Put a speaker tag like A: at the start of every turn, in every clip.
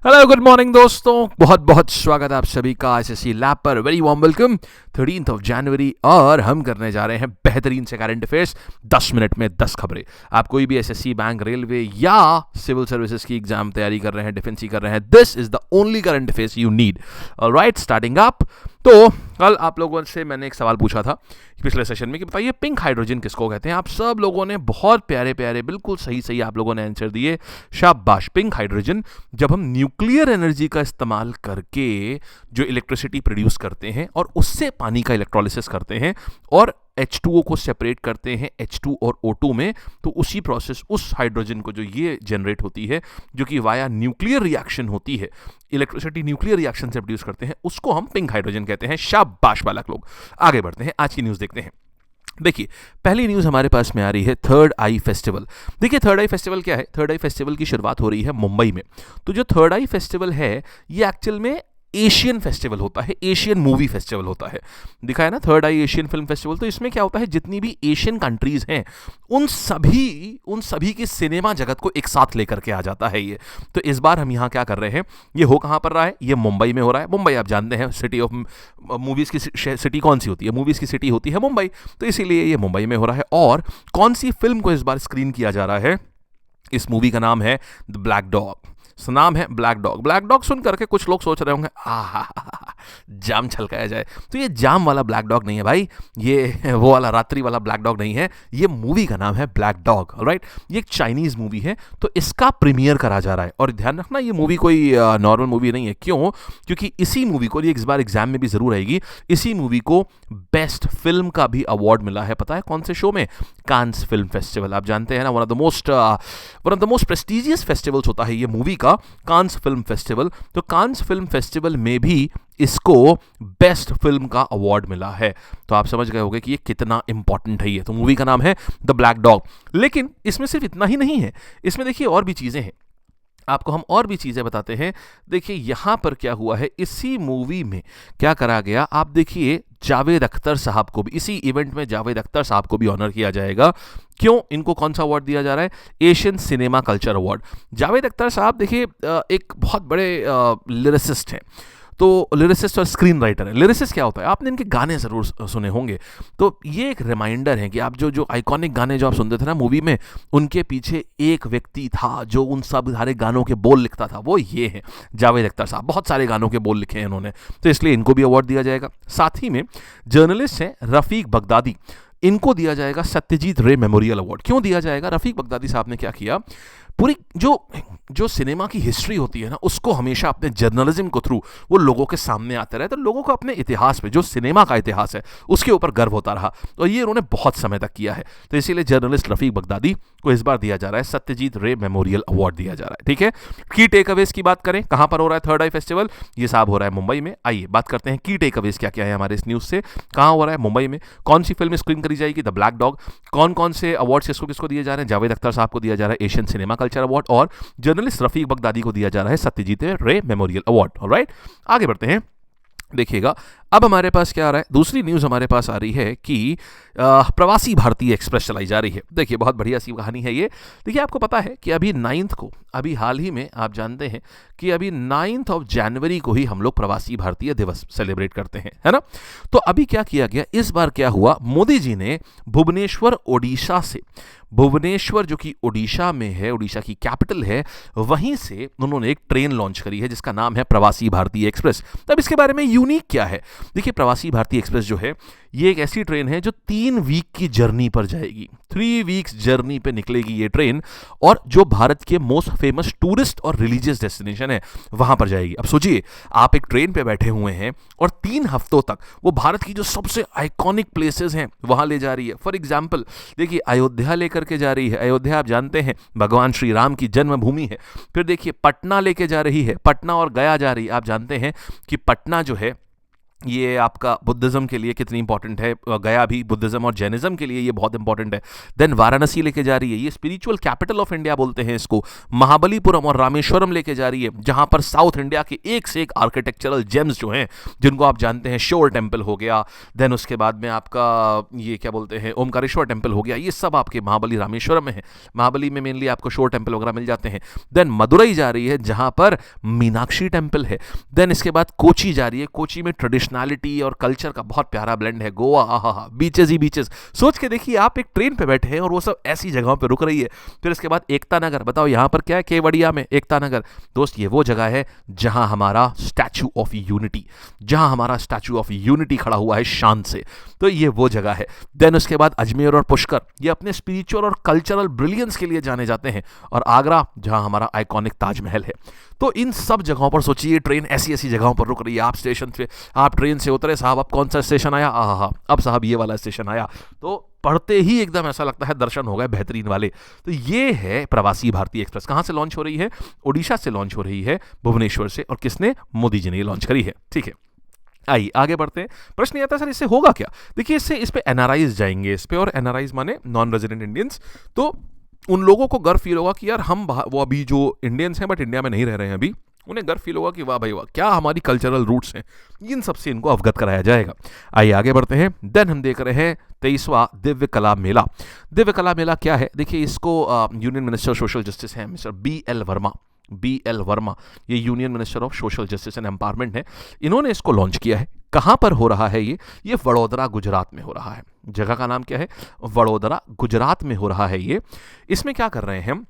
A: Hello good morning दोस्तों, बहुत बहुत स्वागत है आप सभी का एसएससी लैब पर। Very warm welcome. 13 जनवरी और हम करने जा रहे हैं बेहतरीन से करंट अफेयर्स 10 मिनट में 10 खबरें। आप कोई भी एसएससी, बैंक, रेलवे या सिविल सर्विसेज की एग्जाम तैयारी कर रहे हैं, डिफेंस की कर रहे हैं, this is the only current affairs you need. Alright, starting up. तो कल आप लोगों से मैंने एक सवाल पूछा था पिछले सेशन में कि बताइए पिंक हाइड्रोजन किसको कहते हैं। आप सब लोगों ने बहुत प्यारे प्यारे बिल्कुल सही सही आप लोगों ने आंसर दिए, शाबाश। पिंक हाइड्रोजन जब हम न्यूक्लियर एनर्जी का इस्तेमाल करके जो इलेक्ट्रिसिटी प्रोड्यूस करते हैं और उससे पानी का इलेक्ट्रोलिसिस करते हैं और H2O को सेपरेट करते हैं H2 और O2 में, तो उसी प्रोसेस उस हाइड्रोजन को जो ये जनरेट होती है जो कि वाया न्यूक्लियर रिएक्शन होती है, इलेक्ट्रिसिटी न्यूक्लियर रिएक्शन से प्रोड्यूस करते हैं, उसको हम पिंक हाइड्रोजन कहते हैं। शाबाश बालक लोग। आगे बढ़ते हैं, आज की न्यूज़ देखते हैं। देखिए, पहली न्यूज़ हमारे पास में आ रही है थर्ड आई फेस्टिवल। देखिए, थर्ड आई फेस्टिवल क्या है? थर्ड आई फेस्टिवल की शुरुआत हो रही है मुंबई में। तो जो थर्ड आई फेस्टिवल है ये एक्चुअल में एशियन फेस्टिवल होता है, एशियन मूवी फेस्टिवल होता है। दिखा है ना, थर्ड आई एशियन फिल्म फेस्टिवल। तो इसमें क्या होता है, जितनी भी एशियन कंट्रीज हैं उन सभी की सिनेमा जगत को एक साथ लेकर के आ जाता है ये। तो इस बार हम यहाँ क्या कर रहे हैं, ये हो कहाँ पर रहा है? ये मुंबई में हो रहा है। मुंबई आप जानते हैं सिटी ऑफ मूवीज़ की सिटी कौन सी होती है? मूवीज़ की सिटी होती है मुंबई। तो इसीलिए ये मुंबई में हो रहा है। और कौन सी फिल्म को इस बार स्क्रीन किया जा रहा है? इस मूवी का नाम है द ब्लैक डॉग। नाम है ब्लैक डॉग। ब्लैक डॉग सुन करके कुछ लोग सोच रहे होंगे जाम छलकाया जाए। तो ये जाम वाला ब्लैक डॉग नहीं है भाई, ये वो वाला रात्रि वाला ब्लैक डॉग नहीं है। ये मूवी का नाम है ब्लैक डॉग। ऑलराइट, ये एक चाइनीज मूवी है, तो इसका प्रीमियर करा जा रहा है। और ध्यान रखना, ये मूवी कोई नॉर्मल मूवी नहीं है। क्यों? क्योंकि इसी मूवी को, ये इस बार एग्जाम में भी जरूर आएगी, इसी मूवी को बेस्ट फिल्म का भी अवार्ड मिला है। पता है कौन से शो में? Cannes film festival. आप जानते हैं ना, one of the most prestigious festivals होता है ये मूवी का, कांस फिल्म फेस्टिवल। तो कांस फिल्म फेस्टिवल में भी इसको बेस्ट फिल्म का अवार्ड मिला है। तो आप समझ गए होंगे कि ये कितना इंपॉर्टेंट है। ये तो मूवी का नाम है द ब्लैक डॉग। लेकिन इसमें सिर्फ इतना ही नहीं है, इसमें देखिए और भी चीजें हैं, आपको हम और भी चीज़ें बताते हैं। देखिए यहाँ पर क्या हुआ है, इसी मूवी में क्या करा गया, आप देखिए जावेद अख्तर साहब को भी, इसी इवेंट में जावेद अख्तर साहब को भी ऑनर किया जाएगा। क्यों? इनको कौन सा अवार्ड दिया जा रहा है? Asian cinema culture award. Javed Akhtar साहब देखिए एक बहुत बड़े लिरिसिस्ट हैं। तो लिरिसिस्ट और स्क्रीन राइटर है। लिरिसिस्ट क्या होता है? आपने इनके गाने ज़रूर सुने होंगे। तो ये एक रिमाइंडर है कि आप जो आइकॉनिक गाने जो आप सुनते थे ना मूवी में, उनके पीछे एक व्यक्ति था जो उन सब सारे गानों के बोल लिखता था, वो ये है जावेद अख्तर साहब। बहुत सारे गानों के बोल लिखे हैं इन्होंने, तो इसलिए इनको भी अवार्ड दिया जाएगा। साथ ही में जर्नलिस्ट हैं रफ़ीक बगदादी, इनको दिया जाएगा सत्यजीत रे मेमोरियल अवार्ड। क्यों दिया जाएगा? रफ़ीक बगदादी साहब ने क्या किया, पूरी जो सिनेमा की हिस्ट्री होती है ना, उसको हमेशा अपने जर्नलिज्म को थ्रू वो लोगों के सामने आते रहे। तो लोगों को अपने इतिहास पे, जो सिनेमा का इतिहास है, उसके ऊपर गर्व होता रहा। और ये उन्होंने बहुत समय तक किया है। तो इसीलिए जर्नलिस्ट रफ़ीक बगदादी को इस बार दिया जा रहा है सत्यजीत रे मेमोरियल अवार्ड दिया जा रहा है। ठीक है, की टेक अवेज की बात करें, कहां पर हो रहा है थर्ड आई फेस्टिवल? ये साहब हो रहा है मुंबई में। आइए बात करते हैं की टेक अवेज क्या क्या है हमारे इस न्यूज़ से। कहां हो रहा है? मुंबई में। कौन सी फिल्म स्क्रीन करी जाएगी? The black dog. कौन कौन से अवार्ड्स किसको किसको दिए जा रहे हैं? जावेद अख्तर साहब को दिया जा रहा है एशियन सिनेमा कल्चर अवार्ड, और जर्नलिस्ट रफ़ीक बगदादी को दिया जा रहा है सत्यजीत रे मेमोरियल अवार्ड। ऑलराइट, आगे बढ़ते हैं। देखिएगा अब हमारे पास क्या आ रहा है, दूसरी न्यूज़ हमारे पास आ रही है कि प्रवासी भारतीय एक्सप्रेस चलाई जा रही है। देखिए बहुत बढ़िया सी कहानी है ये। देखिए आपको पता है कि अभी 9th को, अभी हाल ही में आप जानते हैं कि अभी 9 जनवरी को ही हम लोग प्रवासी भारतीय दिवस सेलिब्रेट करते हैं, है ना। तो अभी क्या किया गया, इस बार क्या हुआ, मोदी जी ने भुवनेश्वर ओडिशा से, भुवनेश्वर जो कि ओडिशा में है, ओडिशा की कैपिटल है, वहीं से उन्होंने एक ट्रेन लॉन्च करी है जिसका नाम है प्रवासी भारतीय एक्सप्रेस। तब इसके बारे में यूनिक क्या है? देखिए प्रवासी भारतीय एक्सप्रेस जो है ये एक ऐसी ट्रेन है जो 3 वीक की जर्नी पर जाएगी। 3 वीक्स जर्नी पे निकलेगी ये ट्रेन, और जो भारत के मोस्ट फेमस टूरिस्ट और रिलीजियस डेस्टिनेशन है वहां पर जाएगी। अब सोचिए, आप एक ट्रेन पे बैठे हुए हैं और 3 हफ्तों तक वो भारत की जो सबसे आइकॉनिक प्लेसेस हैं वहां ले जा रही है। फॉर एग्जाम्पल देखिए, अयोध्या लेकर के जा रही है। अयोध्या आप जानते हैं भगवान श्री राम की जन्मभूमि है। फिर देखिए पटना लेके जा रही है, पटना और गया जा रही है। आप जानते हैं कि पटना जो है ये आपका बुद्धिज़्म के लिए कितनी इंपॉर्टेंट है, गया भी बुद्धिज़्म और जैनिज़्म के लिए ये बहुत इंपॉर्टेंट है। देन वाराणसी लेके जा रही है, ये स्पिरिचुअल कैपिटल ऑफ इंडिया बोलते हैं इसको। महाबलीपुरम और रामेश्वरम लेके जा रही है, जहां पर साउथ इंडिया के एक से एक आर्किटेक्चरल जेम्स जो हैं, जिनको आप जानते हैं, शोर टेम्पल हो गया, देन उसके बाद में आपका ये क्या बोलते हैं, ओमकारेश्वर टेम्पल हो गया, ये सब आपके महाबली रामेश्वरम में है। महाबली में मेनली आपको शोर टेम्पल वगैरह मिल जाते हैं। देन मदुरई जा रही है, जहां पर मीनाक्षी टेम्पल है। देन इसके बाद कोची जा रही है, कोची में ट्रेडिशनैलिटी और कल्चर का बहुत प्यारा ब्लेंड है। गोवा, आहा, बीचेस ही बीचेस। सोच के देखिए, आप एक ट्रेन पे बैठे हैं और वो सब ऐसी जगहों पे रुक रही है। फिर इसके बाद एकता नगर, बताओ यहाँ पर क्या है, केवड़िया में एकता नगर। दोस्त, ये वो जगह है जहां हमारा स्टैचू ऑफ यूनिटी, खड़ा हुआ है शान से। तो ये वो जगह है। देन उसके बाद अजमेर और पुष्कर, ये अपने स्पिरिचुअल और कल्चरल ब्रिलियंस के लिए जाने जाते हैं। और आगरा, जहां हमारा आइकॉनिक ताजमहल है। तो इन सब जगहों पर सोचिए, ट्रेन ऐसी ऐसी जगहों पर रुक रही है। आप स्टेशन पे, आप ट्रेन से उतरे, साहब अब कौन सा स्टेशन आया, आहा, अब साहब ये वाला स्टेशन आया। तो पढ़ते ही एकदम ऐसा लगता है दर्शन हो गए बेहतरीन वाले। तो ये है प्रवासी भारतीय एक्सप्रेस। कहाँ से लॉन्च हो रही है? ओडिशा से लॉन्च हो रही है, भुवनेश्वर से। और किसने? मोदी जी ने ये लॉन्च करी है। ठीक है, आइए आगे बढ़ते हैं। प्रश्न ये आता है, सर इससे होगा क्या? देखिए, इससे इस पे एनआरआईज जाएंगे, इस पे, और एनआरआईज माने नॉन रेजिडेंट इंडियंस। तो उन लोगों को गर्व फील होगा कि यार हम वो अभी जो इंडियंस हैं बट इंडिया में नहीं रह रहे हैं अभी, उन्हें गर्व फील होगा कि वाह भाई वाह, क्या हमारी कल्चरल रूट्स हैं। इन सबसे इनको अवगत कराया जाएगा। आइए आगे बढ़ते हैं। देन हम देख रहे हैं 23वां दिव्य कला मेला। दिव्य कला मेला क्या है? देखिए, इसको यूनियन मिनिस्टर सोशल जस्टिस हैं मिस्टर बी एल वर्मा, ये union minister of social justice and empowerment है। इन्होंने इसको लॉन्च किया है। कहाँ पर हो रहा है ये वडोदरा गुजरात में हो रहा है। जगह का नाम क्या है? वडोदरा गुजरात में हो रहा है ये। इसमें क्या कर रहे हैं हम,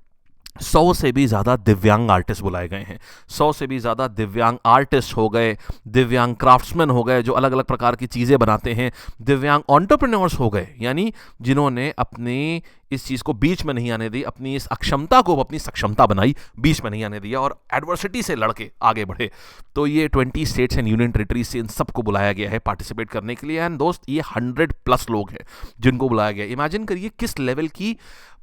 A: 100 से भी ज़्यादा दिव्यांग आर्टिस्ट बुलाए गए हैं। 100 से भी ज़्यादा दिव्यांग आर्टिस्ट हो गए, दिव्यांग क्राफ्ट्समैन हो गए जो अलग अलग प्रकार की चीज़ें बनाते हैं, दिव्यांग एंटरप्रेन्योर्स हो गए, यानी जिन्होंने अपनी इस चीज़ को बीच में नहीं आने दी, अपनी इस अक्षमता को अपनी सक्षमता बनाई, बीच में नहीं आने दिया और एडवर्सिटी से लड़के आगे बढ़े। तो ये 20 स्टेट्स एंड यूनियन टेरिटरीज से इन सबको बुलाया गया है पार्टिसिपेट करने के लिए। एंड दोस्त, ये 100+ लोग हैं जिनको बुलाया गया। इमेजिन करिए किस लेवल की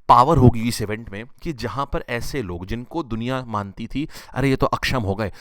A: पावर होगी इस इवेंट में, कि जहां पर ऐसे लोग जिनको दुनिया मानती थी अरे ये तो अक्षम हो गए,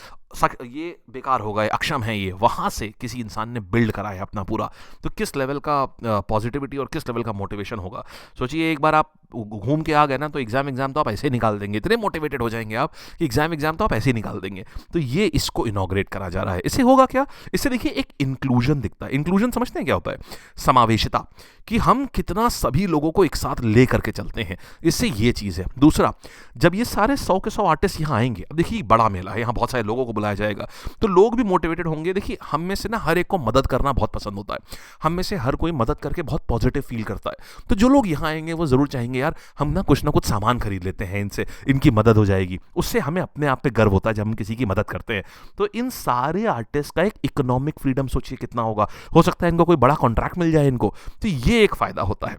A: ये बेकार हो गए, अक्षम है ये, वहां से किसी इंसान ने बिल्ड कराया अपना पूरा। तो किस लेवल का पॉजिटिविटी और किस लेवल का मोटिवेशन होगा। सोचिए, एक बार आप घूम के आ गए ना, तो एग्जाम तो आप ऐसे ही निकाल देंगे, इतने मोटिवेटेड हो जाएंगे आप कि एग्जाम तो आप ऐसे ही निकाल देंगे। तो ये इसको इनॉग्रेट करा जा रहा है। इससे होगा क्या? इससे देखिए एक इंक्लूजन दिखता है। इंक्लूजन समझते हैं क्या होता है? समावेशिता, कि हम कितना सभी लोगों को एक साथ ले करके चलते हैं, इससे ये चीज़ है। दूसरा, जब ये सारे 100 के 100 आर्टिस्ट यहाँ आएंगे, अब देखिए बड़ा मेला है, यहाँ बहुत सारे लोगों को बुलाया जाएगा, तो लोग भी मोटिवेटेड होंगे। देखिए, हम में से ना हर एक को मदद करना बहुत पसंद होता है, हम में से हर कोई मदद करके बहुत पॉजिटिव फील करता है। तो जो लोग यहाँ आएंगे वो जरूर चाहेंगे यार हम ना कुछ सामान खरीद लेते हैं इनसे, इनकी मदद हो जाएगी। उससे हमें अपने आप पे गर्व होता है जब हम किसी की मदद करते हैं। तो इन सारे आर्टिस्ट का एक इकोनॉमिक फ्रीडम सोचिए कितना होगा। हो सकता है इनको कोई बड़ा कॉन्ट्रैक्ट मिल जाए इनको, तो ये एक फायदा होता है।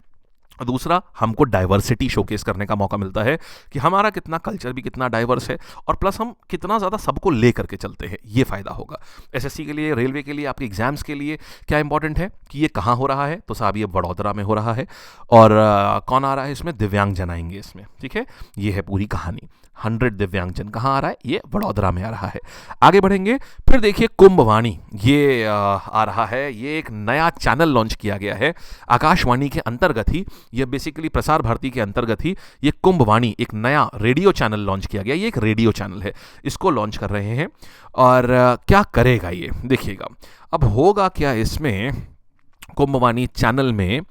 A: दूसरा, हमको डाइवर्सिटी शोकेस करने का मौका मिलता है कि हमारा कितना कल्चर भी कितना डाइवर्स है, और प्लस हम कितना ज़्यादा सबको ले करके चलते हैं, ये फ़ायदा होगा। एसएससी के लिए, रेलवे के लिए, आपके एग्जाम्स के लिए क्या इंपॉर्टेंट है कि ये कहाँ हो रहा है? तो साहब ये वडोदरा में हो रहा है। और कौन आ रहा है इसमें? दिव्यांगजन आएंगे इसमें। ठीक है, ये है पूरी कहानी। 100 दिव्यांगजन कहाँ आ रहा है? ये वडोदरा में आ रहा है। आगे बढ़ेंगे, फिर देखिए कुंभवाणी, ये आ रहा है। ये एक नया चैनल लॉन्च किया गया है आकाशवाणी के अंतर्गत ही, ये बेसिकली प्रसार भारती के अंतर्गत ही ये कुंभवाणी एक नया रेडियो चैनल लॉन्च किया गया। ये एक रेडियो चैनल है, इसको लॉन्च कर रहे हैं। और क्या करेगा ये, देखिएगा। अब होगा क्या इसमें कुंभवाणी चैनल में?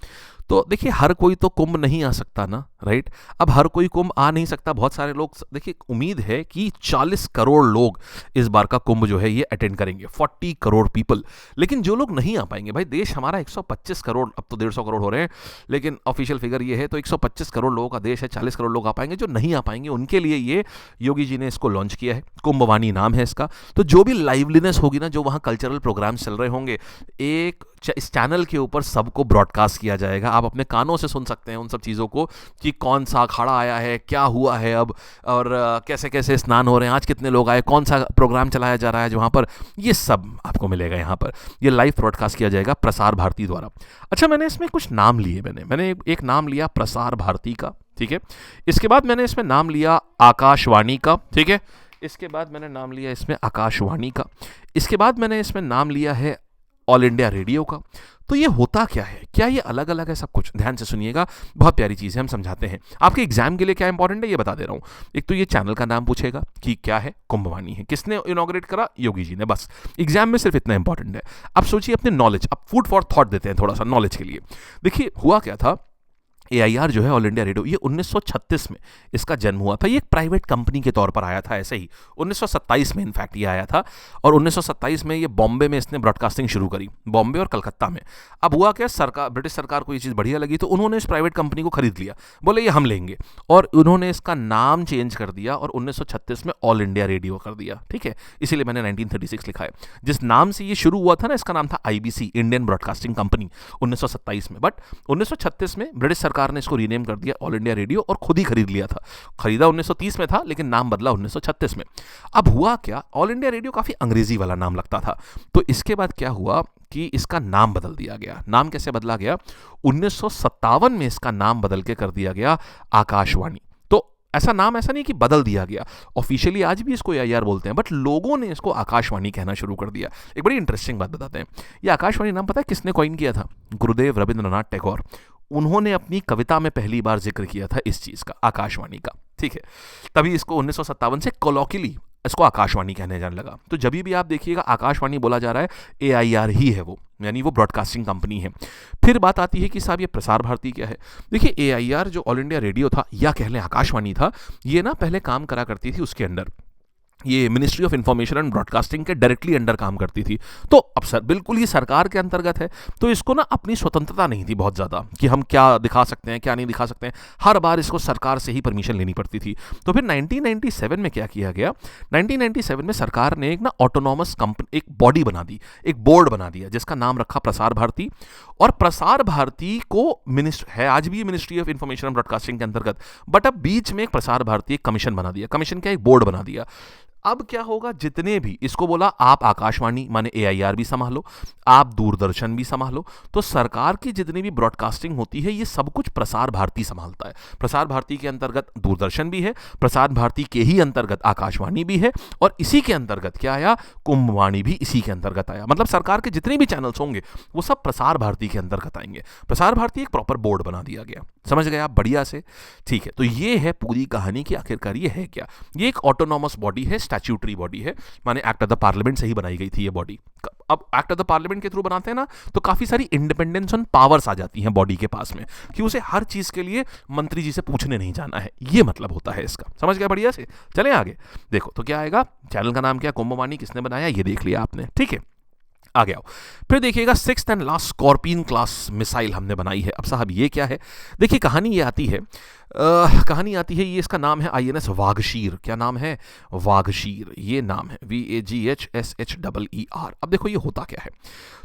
A: तो देखिए, हर कोई तो कुंभ नहीं आ सकता ना, राइट? अब हर कोई कुंभ आ नहीं सकता, बहुत सारे लोग, देखिए उम्मीद है कि 40 करोड़ लोग इस बार का कुंभ जो है ये अटेंड करेंगे, 40 करोड़ पीपल। लेकिन जो लोग नहीं आ पाएंगे, भाई देश हमारा 125 करोड़, अब तो 150 करोड़ हो रहे हैं, लेकिन ऑफिशियल फिगर ये है, तो 125 करोड़ लोगों का देश है, 40 करोड़ लोग आ पाएंगे। जो नहीं आ पाएंगे उनके लिए ये योगी जी ने इसको लॉन्च किया है, कुंभवाणी नाम है इसका। तो जो भी लाइवलीनेस होगी ना, जो वहाँ कल्चरल प्रोग्राम चल रहे होंगे, एक इस चैनल के ऊपर सबको ब्रॉडकास्ट किया जाएगा। आप अपने कानों से सुन सकते हैं उन सब चीज़ों को, कि कौन सा अखाड़ा आया है, क्या हुआ है अब, और कैसे कैसे स्नान हो रहे हैं, आज कितने लोग आए, कौन सा प्रोग्राम चलाया जा रहा है वहाँ पर, ये सब आपको मिलेगा यहाँ पर। ये लाइव ब्रॉडकास्ट किया जाएगा प्रसार भारती द्वारा। अच्छा, मैंने इसमें कुछ नाम लिए, मैंने एक नाम लिया प्रसार भारती का, ठीक है। इसके बाद मैंने इसमें नाम लिया आकाशवाणी का, ठीक है। इसके बाद मैंने नाम लिया इसमें आकाशवाणी का। इसके बाद मैंने इसमें नाम लिया है ऑल इंडिया रेडियो का। तो ये होता क्या है, क्या ये अलग अलग है सब कुछ? ध्यान से सुनिएगा, बहुत प्यारी चीज़ है, हम समझाते हैं। आपके एग्जाम के लिए क्या इंपॉर्टेंट है ये बता दे रहा हूँ। एक तो ये चैनल का नाम पूछेगा कि क्या है, कुंभवाणी है, किसने इनॉग्रेट करा, योगी जी ने, बस एग्जाम में सिर्फ इतना इंपॉर्टेंट है। अब सोचिए अपने नॉलेज, अब फूड फॉर थॉट देते हैं थोड़ा सा नॉलेज के लिए। देखिए हुआ क्या था, AIR जो है ऑल इंडिया रेडियो, ये 1936 में इसका जन्म हुआ था। ये एक प्राइवेट कंपनी के तौर पर आया था, ऐसे ही 1927 में इनफैक्ट ये आया था। और 1927 में ये बॉम्बे में इसने ब्रॉडकास्टिंग शुरू करी, बॉम्बे और कलकत्ता में। अब हुआ क्या, सरकार, ब्रिटिश सरकार को ये चीज़ बढ़िया लगी तो उन्होंने इस प्राइवेट कंपनी को खरीद लिया, बोले ये हम लेंगे, और उन्होंने इसका नाम चेंज कर दिया और 1936 में ऑल इंडिया रेडियो कर दिया। ठीक है, इसीलिए मैंने 1936 लिखा है। जिस नाम से ये शुरू हुआ था ना, इसका नाम था IBC, इंडियन ब्रॉडकास्टिंग कंपनी, 1927 में। बट 1936 में ब्रिटिश सरकार ने इसको रीनेम कर दिया ऑल इंडिया रेडियो और खुद ही खरीद लिया था। खरीदा 1930 में था लेकिन नाम बदला 1936 में। अब हुआ क्या, ऑल इंडिया रेडियो काफी अंग्रेजी वाला नाम लगता था, तो इसके बाद क्या हुआ कि इसका नाम बदल दिया गया। नाम कैसे बदला गया, 1957 में इसका नाम बदल के कर दिया गया आकाशवाणी। तो ऐसा नाम, ऐसा नहीं कि बदल दिया गया, ऑफिशियली आज भी इसको AIR बोलते हैं, बट लोगों ने इसको आकाशवाणी कहना शुरू कर दिया। एक बड़ी इंटरेस्टिंग बात बताते हैं, ये आकाशवाणी नाम पता है किसने कॉइन किया था? गुरुदेव रविंद्रनाथ टैगोर। उन्होंने अपनी कविता में पहली बार जिक्र किया था इस चीज का, आकाशवाणी का। ठीक है, तभी इसको 1957 से कोलोकियली इसको आकाशवाणी कहने जाने लगा। तो जब भी आप देखिएगा आकाशवाणी बोला जा रहा है, AIR ही है वो, यानी वो ब्रॉडकास्टिंग कंपनी है। फिर बात आती है कि साहब ये प्रसार भारती क्या है। देखिए AIR जो ऑल इंडिया रेडियो था, या कह लें आकाशवाणी था, ये ना पहले काम करा करती थी उसके अंडर, ये ministry of information and broadcasting के डायरेक्टली अंडर काम करती थी। तो अब सर बिल्कुल ही सरकार के अंतर्गत है, तो इसको ना अपनी स्वतंत्रता नहीं थी बहुत ज़्यादा कि हम क्या दिखा सकते हैं क्या नहीं दिखा सकते हैं, हर बार इसको सरकार से ही परमिशन लेनी पड़ती थी। तो फिर 1997 में क्या किया गया, 1997 में सरकार ने एक ना ऑटोनॉमस कंपनी, एक बॉडी बना दी, एक बोर्ड बना दिया जिसका नाम रखा प्रसार भारती। और प्रसार भारती को है आज भी ministry of information and broadcasting के अंतर्गत, बट अब बीच में एक प्रसार भारती एक कमीशन बना दिया, कमीशन क्या, एक बोर्ड बना दिया। अब क्या होगा, जितने भी, इसको बोला आप आकाशवाणी माने AIR भी संभालो, आप दूरदर्शन भी संभालो, तो सरकार की जितनी भी ब्रॉडकास्टिंग होती है ये सब कुछ प्रसार भारती संभालता है। प्रसार भारती के अंतर्गत दूरदर्शन भी है, प्रसार भारती के ही अंतर्गत आकाशवाणी भी है, और इसी के अंतर्गत क्या आया, कुंभवाणी भी इसी के अंतर्गत आया। मतलब सरकार के जितने भी चैनल्स होंगे वो सब प्रसार भारती के अंतर्गत आएंगे। प्रसार भारती एक प्रॉपर बोर्ड बना दिया गया, समझ गए आप बढ़िया से। ठीक है, तो ये है पूरी कहानी की आखिरकार ये है क्या, ये एक ऑटोनॉमस बॉडी है, स्टैट्यूटरी बॉडी है, माने एक्ट ऑफ द पार्लियामेंट से ही बनाई गई थी ये बॉडी। अब एक्ट ऑफ द पार्लियामेंट के थ्रू बनाते हैं ना, तो काफी सारी इंडिपेंडेंस ऑन पावर्स आ जाती हैं बॉडी के पास में, कि उसे हर चीज के लिए मंत्री जी से पूछने नहीं जाना है, ये मतलब होता है इसका। समझ गया बढ़िया से, चले आगे। देखो तो क्या आएगा, चैनल का नाम क्या, कुंभवाणी, किसने बनाया ये देख लिया आपने। ठीक है, आगे आओ। फिर देखिएगा 6th and last scorpion class missile हमने बनाई है। अब साहब ये क्या है, देखिए कहानी ये आती है, ये इसका नाम है INS वाघशीर। क्या नाम है, वाघशीर, ये नाम है VAGHSHEER। अब देखो ये होता क्या है,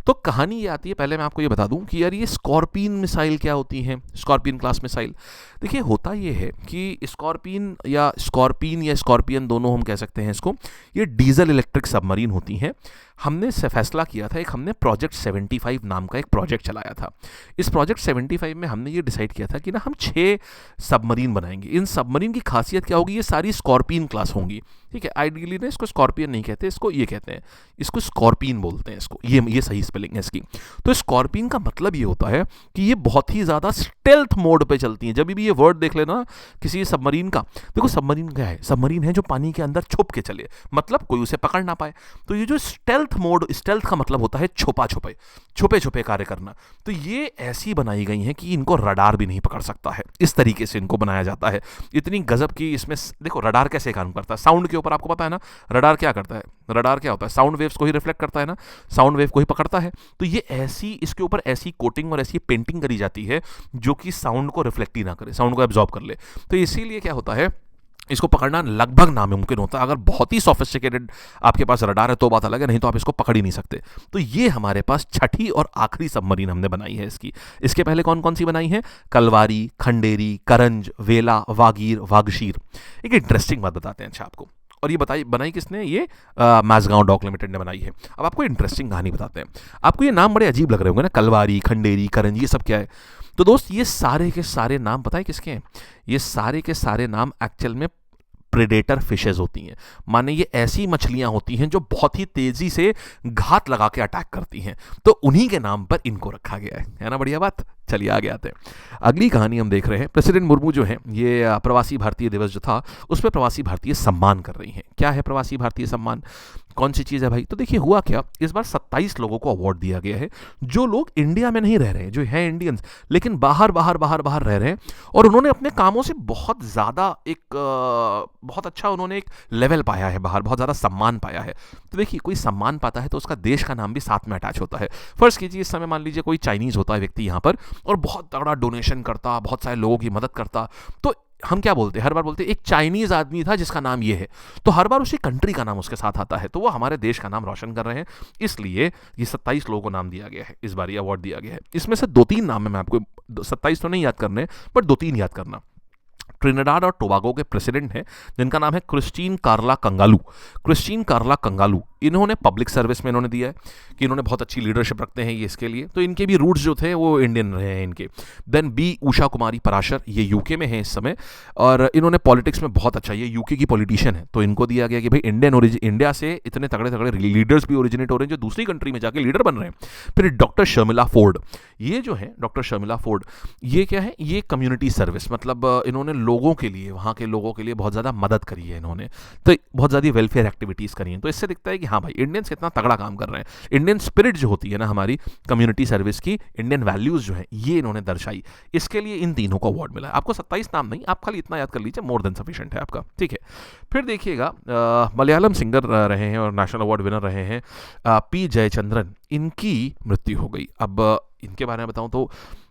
A: तो कहानी ये आती है, पहले मैं आपको ये बता दूं कि यार ये स्कॉर्पियन मिसाइल क्या होती हैं, स्कॉर्पियन क्लास मिसाइल। देखिए होता ये है कि स्कॉर्पियन या स्कॉर्पियन दोनों हम कह सकते हैं इसको, ये डीजल इलेक्ट्रिक सबमरीन होती हैं। हमने फैसला किया था, एक हमने प्रोजेक्ट 75 नाम का एक प्रोजेक्ट चलाया था। इस प्रोजेक्ट 75 में हमने ये डिसाइड किया था कि ना हम 6 सबमरीन बनाएंगे। इन सबमरीन की खासियत क्या होगी, ये सारी स्कॉर्पियन क्लास होंगी। ठीक है, आइडियली ना इसको स्कॉर्पियन नहीं कहते, इसको ये कहते हैं, इसको स्कॉर्पियन बोलते हैं इसको, ये सही स्पेलिंग है इसकी। तो स्कॉर्पियन का मतलब ये होता है कि ये बहुत ही ज़्यादा स्टेल्थ मोड पे चलती हैं। जब भी ये वर्ड देख लेना किसी सबमरीन का, देखो सबमरीन क्या है, सबमरीन है जो पानी के अंदर छुप के चले, मतलब कोई उसे पकड़ ना पाए। तो ये जो स्टेल्थ मोड, स्टेल्थ का मतलब होता है छुपे छुपे कार्य करना। तो ये ऐसी बनाई गई हैं कि इनको रडार भी नहीं पकड़ सकता है, इस तरीके से इनको बनाया जाता है। इतनी गजब की इसमें, देखो रडार कैसे काम करता है, साउंड के ऊपर आपको पता है ना, रडार क्या करता है, रडार क्या होता है, साउंड वेव्स को ही रिफ्लेक्ट करता है ना, साउंड वेव को ही पकड़ता है। तो ये ऐसी, इसके ऊपर ऐसी कोटिंग और ऐसी पेंटिंग करी जाती है जो कि साउंड को रिफ्लेक्ट ही ना करे, साउंड को एब्जॉर्ब कर ले। तो इसीलिए क्या होता है, इसको पकड़ना लगभग नामुमकिन होता है। अगर बहुत ही सोफिस्टिकेटेड आपके पास रडार है तो बात अलग है, नहीं तो आप इसको पकड़ ही नहीं सकते। तो ये हमारे पास छठी और आखिरी सबमरीन हमने बनाई है इसकी। इसके पहले कौन कौन सी बनाई है, कलवारी, खंडेरी, करंज, वेला, वागीर, वागशीर। एक इंटरेस्टिंग बात बताते हैं अच्छा आपको, और ये बनाई किसने, ये माझगांव डॉक लिमिटेड ने बनाई है। अब आपको इंटरेस्टिंग कहानी बताते हैं। आपको ये नाम बड़े अजीब लग रहे होंगे ना, कलवारी, खंडेरी, करंज, ये सब क्या है। तो दोस्त ये सारे के सारे नाम पता है किसके हैं, ये सारे के सारे नाम एक्चुअल में प्रेडेटर फिशेज होती हैं, माने ये ऐसी मछलियां होती हैं जो बहुत ही तेजी से घात लगा के अटैक करती हैं, तो उन्हीं के नाम पर इनको रखा गया है ना। बढ़िया बात। चलिए आगे आते हैं। अगली कहानी हम देख रहे हैं, प्रेसिडेंट मुर्मू जो है ये प्रवासी भारतीय दिवस जो था उस पर प्रवासी भारतीय सम्मान कर रही हैं। क्या है प्रवासी भारतीय सम्मान, कौन सी चीज़ है भाई? तो देखिए हुआ क्या, इस बार 27 लोगों को अवार्ड दिया गया है जो लोग इंडिया में नहीं रह रहे हैं, जो हैं इंडियंस लेकिन बाहर बाहर बाहर बाहर रह रहे हैं, और उन्होंने अपने कामों से बहुत ज़्यादा बहुत अच्छा उन्होंने एक लेवल पाया है बाहर, बहुत ज़्यादा सम्मान पाया है। तो देखिए कोई सम्मान पाता है तो उसका देश का नाम भी साथ में अटैच होता है। फर्स्ट कीजिए, इस समय मान लीजिए कोई चाइनीज़ होता है व्यक्ति यहाँ पर और बहुत तगड़ा डोनेशन करता, बहुत सारे लोगों की मदद करता, तो हम क्या बोलते हैं, हर बार बोलते हैं एक चाइनीज आदमी था जिसका नाम ये है, तो हर बार उसी कंट्री का नाम उसके साथ आता है, तो वो हमारे देश का नाम रोशन कर रहे हैं। इसलिए ये 27 लोगों को नाम दिया गया है, इस बार ये अवार्ड दिया गया है। इसमें से 2-3 नाम है, मैं आपको 27 तो नहीं याद करने, बट 2-3 याद करना। ट्रिनिडाड और टोबागो के प्रेसिडेंट हैं जिनका नाम है क्रिस्टीन कार्ला कंगालू। क्रिस्टीन कार्ला कंगालू इन्होंने पब्लिक सर्विस में इन्होंने दिया है कि इन्होंने बहुत अच्छी लीडरशिप रखते हैं ये इसके लिए, तो इनके भी रूट्स जो थे वो इंडियन रहे हैं इनके। देन बी उषा कुमारी पराशर, ये यूके में है इस समय और इन्होंने पॉलिटिक्स में बहुत अच्छा, ये यूके की पॉलिटिशियन है, तो इनको दिया गया कि भाई इंडिया से इतने तगड़े तगड़े लीडर्स भी ओरिजिनेट हो रहे हैं जो दूसरी कंट्री में जाके लीडर बन रहे हैं। फिर डॉक्टर शर्मिला फोर्ड, ये जो है डॉक्टर शर्मिला फोर्ड, ये क्या है, ये कम्युनिटी सर्विस, मतलब इन्होंने लोगों के लिए, वहाँ के लोगों के लिए बहुत ज़्यादा मदद करी है इन्होंने, तो बहुत ज़्यादा वेलफेयर एक्टिविटीज़ करी हैं। तो इससे दिखता है कि हाँ भाई इंडियंस कितना तगड़ा काम कर रहे हैं। इंडियन स्पिरिट जो होती है ना हमारी कम्युनिटी सर्विस की, इंडियन वैल्यूज़ जो है ये इन्होंने दर्शाई, इसके लिए इन तीनों को अवार्ड मिला है। आपको 27 नाम नहीं, आप खाली इतना याद कर लीजिए, मोर देन सफिशिएंट है आपका, ठीक है। फिर देखिएगा मलयालम सिंगर रहे हैं और नेशनल अवार्ड विनर रहे हैं पी जयचंद्रन, इनकी मृत्यु हो गई। अब इनके बारे में बताऊं तो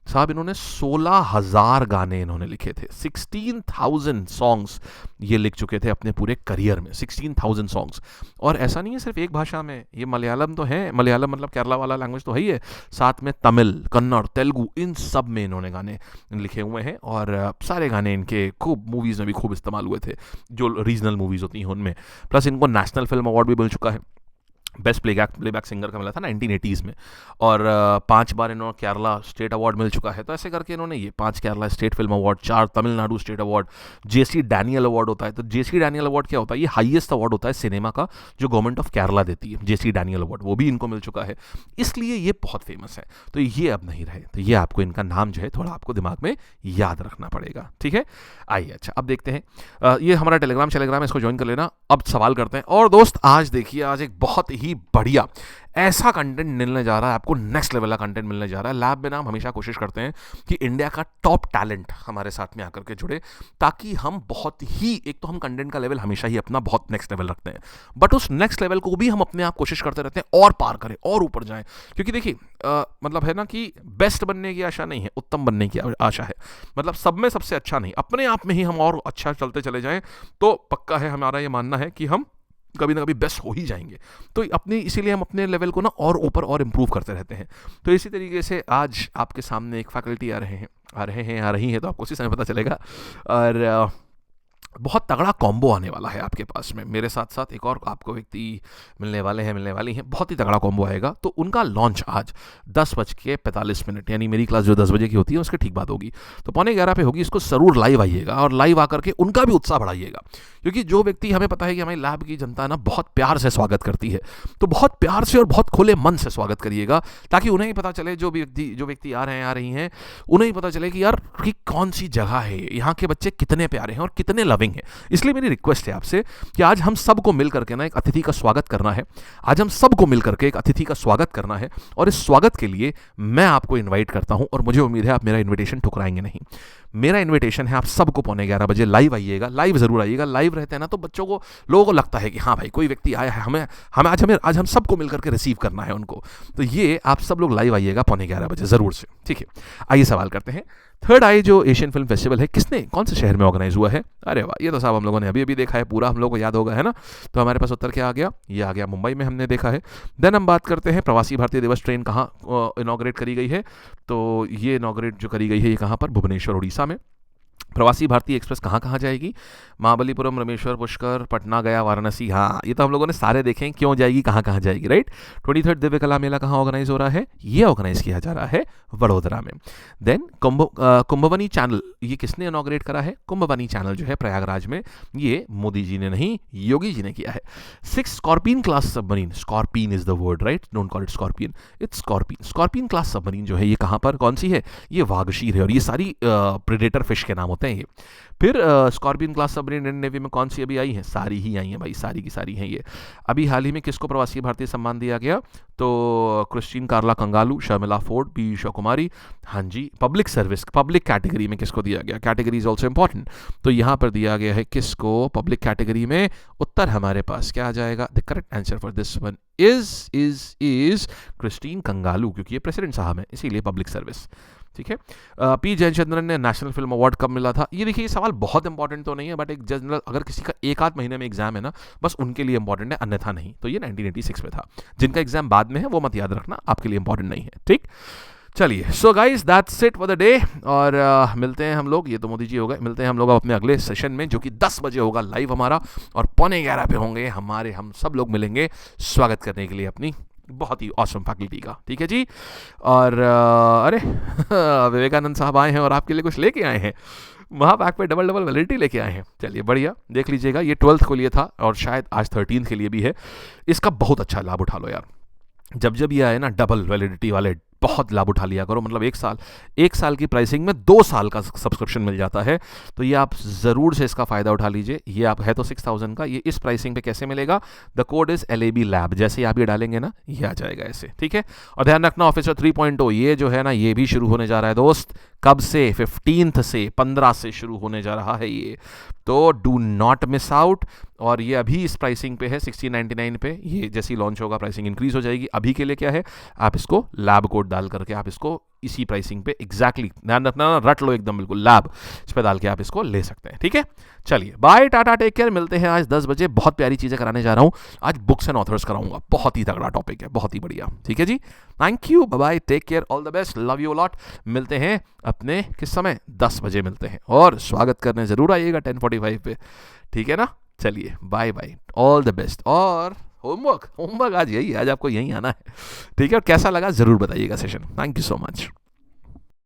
A: साहब इन्होंने 16,000 गाने इन्होंने लिखे थे, 16,000 सॉन्ग्स ये लिख चुके थे अपने पूरे करियर में, 16,000 सॉन्ग्स। और ऐसा नहीं है सिर्फ एक भाषा में, ये मलयालम तो है, मलयालम मतलब केरला वाला लैंग्वेज तो है ही है, साथ में तमिल, कन्नड़, तेलुगु, इन सब में इन्होंने गाने लिखे हुए हैं और सारे गाने इनके खूब मूवीज़ में भी खूब इस्तेमाल हुए थे, जो रीजनल मूवीज़ होती हैं उनमें। प्लस इनको नेशनल फिल्म अवार्ड भी मिल चुका है, बेस्ट प्लेबैक सिंगर का मिला था 1980s में, और 5 बार इन्होंने केरला स्टेट अवार्ड मिल चुका है। तो ऐसे करके इन्होंने ये 5 Kerala state film award, 4 Tamil Nadu state award, J C Daniel award होता है। तो जेसी डैनियल अवार्ड क्या होता है, ये हाईएस्ट अवार्ड होता है सिनेमा का जो गवर्नमेंट ऑफ केरला देती है, जेसी डैनियल अवार्ड, वो भी इनको मिल चुका है, इसलिए ये बहुत फेमस है। तो ये अब नहीं रहे, तो ये आपको इनका नाम जो है थोड़ा आपको दिमाग में याद रखना पड़ेगा, ठीक है। आइए अच्छा अब देखते हैं, ये हमारा टेलीग्राम है, इसको ज्वाइन कर लेना। अब सवाल करते हैं, और दोस्त आज देखिए, आज एक बहुत ही बढ़िया ऐसा कंटेंट मिलने जा रहा है आपको, नेक्स्ट लेवल का कंटेंट मिलने जा रहा है। लैब में ना हम हमेशा कोशिश करते हैं कि इंडिया का टॉप टैलेंट हमारे साथ में आकर के जुड़े, ताकि हम बहुत ही, एक तो हम कंटेंट का लेवल हमेशा ही अपना बहुत नेक्स्ट लेवल रखते हैं, बट उस नेक्स्ट लेवल को भी हम अपने आप कोशिश करते रहते हैं और पार करें और ऊपर जाएं। क्योंकि देखिए मतलब है ना कि बेस्ट बनने की आशा नहीं है, उत्तम बनने की आशा है। मतलब सब में सबसे अच्छा नहीं, अपने आप में ही हम और अच्छा चलते चले जाएं तो पक्का है, हमारा ये मानना है कि हम कभी ना कभी बेस्ट हो ही जाएंगे। तो इसीलिए हम अपने लेवल को ना और ऊपर और इम्प्रूव करते रहते हैं। तो इसी तरीके से आज आपके सामने एक फैकल्टी आ रही है तो आपको उसी समय पता चलेगा। और बहुत तगड़ा कॉम्बो आने वाला है आपके पास में, मेरे साथ साथ एक और आपको व्यक्ति मिलने वाली हैं, बहुत ही तगड़ा कॉम्बो आएगा। तो उनका लॉन्च आज 10:45, यानी मेरी क्लास जो 10 बजे की होती है उसके ठीक बाद होगी, तो 11:15 पे होगी। इसको ज़रूर लाइव आइएगा और लाइव आकर के उनका भी उत्साह बढ़ाइएगा, क्योंकि जो व्यक्ति, हमें पता है कि हमारी लैब की जनता ना बहुत प्यार से स्वागत करती है, तो बहुत प्यार से और बहुत खुले मन से स्वागत करिएगा, ताकि उन्हें ही पता चले, जो व्यक्ति आ रही हैं उन्हें ही पता चले कि यार कि कौन सी जगह है, यहाँ के बच्चे कितने प्यारे हैं और कितने लविंग है। इसलिए मेरी रिक्वेस्ट है आपसे कि आज हम सबको मिल करके ना एक अतिथि का स्वागत करना है, और इस स्वागत के लिए मैं आपको इनवाइट करता हूं, और मुझे उम्मीद है आप मेरा इनविटेशन ठुकराएंगे नहीं। मेरा इनविटेशन है, आप सबको 11:15 बजे लाइव आइएगा, लाइव जरूर आइएगा। लाइव रहते हैं ना तो लोगों को लगता है कि हाँ भाई कोई व्यक्ति आया है, हमें आज हम सबको मिलकर के रिसीव करना है उनको। तो ये आप सब लोग लाइव आइएगा 11:15 बजे जरूर से, ठीक है। आइए सवाल करते हैं, थर्ड आई जो एशियन फिल्म फेस्टिवल है कौन से शहर में ऑर्गेनाइज हुआ है? अरे वाह, ये तो साहब हम लोगों ने अभी देखा है, पूरा हम लोग को याद होगा, है ना। तो हमारे पास उत्तर क्या आ गया? ये आ गया मुंबई में, हमने देखा है। देन हम बात करते हैं प्रवासी भारतीय दिवस ट्रेन कहाँ इनॉग्रेट करी गई है, तो ये इनॉग्रेट जो करी गई है ये कहाँ पर? भुवनेश्वर, उड़ीसा में। प्रवासी भारतीय एक्सप्रेस कहाँ कहाँ जाएगी? महाबलीपुरम, रामेश्वर, पुष्कर, पटना, गया, वाराणसी। हाँ, ये तो हम लोगों ने सारे देखे हैं, क्यों जाएगी, कहाँ कहाँ जाएगी, राइट। 23rd दिव्य कला मेला कहाँ ऑर्गेनाइज हो रहा है? ये ऑर्गेनाइज किया जा रहा है वडोदरा में। देन कुंभवनी चैनल, ये किसने इनॉग्रेट करा है? कुंभवनी चैनल जो है प्रयागराज में, ये मोदी जी ने नहीं, योगी जी ने किया है। 6 scorpion class submarine, scorpion is the word, right, don't call it scorpion, it's scorpion. Scorpion class submarine जो है ये कहाँ पर, कौन सी है? ये वागशीर है, और ये सारी प्रेडेटर फिश के नाम होते हैं ये। फिर scorpion class submarine Indian navy में कौन सी अभी आई है? सारी ही आई हैं भाई, सारी की सारी हैं ये। अभी हाल ही में किसको प्रवासी भारतीय सम्मान दिया गया? तो क्रिस्टीन कार्ला कंगालू, शर्मिला फोर्ड, पी उषा कुमारी। हाँ जी, पब्लिक सर्विस, पब्लिक कैटेगरी में किसको दिया गया? कैटेगरी इज ऑल्सो इंपॉर्टेंट, तो यहाँ पर दिया गया है किसको पब्लिक कैटेगरी में? उत्तर हमारे पास क्या आ जाएगा? The correct answer for this one is Christine Kangaloo, क्योंकि ये प्रेसिडेंट साहब हैं, इसीलिए पब्लिक सर्विस। ठीक है। पी जयचंद्रन ने नेशनल फिल्म अवार्ड कब मिला था? ये देखिए, ये सवाल बहुत इंपॉर्टेंट तो नहीं है, बट एक जनरल, अगर किसी का एक आध महीने में एग्जाम है ना, बस उनके लिए इंपॉर्टेंट है, अन्यथा नहीं। तो ये 1986 में था। जिनका एग्जाम बाद में है वो मत याद रखना, आपके लिए इंपॉर्टेंट नहीं है, ठीक। चलिए, so guys that's it for the day, और मिलते हैं हम लोग, ये तो मोदी जी हो गए, मिलते हैं हम लोग अपने अगले सेशन में, जो कि 10 बजे होगा लाइव हमारा, और 11:15 पे होंगे हम सब लोग मिलेंगे स्वागत करने के लिए अपनी बहुत ही ऑसम फैकल्टी का, ठीक है जी। और अरे विवेकानंद साहब आए हैं और आपके लिए कुछ लेके आए हैं, महापैक पे डबल वैलिडिटी लेके आए हैं। चलिए बढ़िया, देख लीजिएगा, ये 12th को लिए था और शायद आज 13th के लिए भी है। इसका बहुत अच्छा लाभ उठा लो यार, जब ये आए ना डबल वैलिडिटी वाले, बहुत लाभ उठा लिया करो। मतलब एक साल की प्राइसिंग में 2 साल का सब्सक्रिप्शन मिल जाता है, तो ये आप ज़रूर से इसका फ़ायदा उठा लीजिए। ये आप है तो 6000 का, ये इस प्राइसिंग पे कैसे मिलेगा? The code is LAB lab, जैसे आप ये डालेंगे ना, ये आ जाएगा ऐसे, ठीक है। और ध्यान रखना, ऑफिसर 3.0 ये जो है ना, ये भी शुरू होने जा रहा है दोस्त। कब से? 15 से, 15 से शुरू होने जा रहा है ये, तो डू नॉट मिस आउट। और ये अभी इस प्राइसिंग पे है 1699 पे, ये जैसे ही लॉन्च होगा प्राइसिंग इंक्रीज हो जाएगी। अभी के लिए क्या है, आप इसको लैब कोड डाल करके आप इसको इसी प्राइसिंग पे एग्जैक्टली, ध्यान रखना, रट लो एकदम बिल्कुल, लैब इस पे डाल के आप इसको ले सकते हैं, ठीक है। चलिए बाय, टाटा, टेक केयर, मिलते हैं आज 10 बजे। बहुत प्यारी चीज़ें कराने जा रहा हूँ आज, बुक्स एंड ऑथर्स कराऊंगा, बहुत ही तगड़ा टॉपिक है, बहुत ही बढ़िया, ठीक है जी। Thank you, bye bye, take care, all the best, love you lot. मिलते हैं अपने किस समय? 10 बजे मिलते हैं, और स्वागत करने ज़रूर आइएगा 10:45 पे, ठीक है ना। चलिए bye bye, all the best. और होमवर्क आज यही है, आज आपको यहीं आना है, ठीक है। और कैसा लगा ज़रूर बताइएगा session. Thank you so much.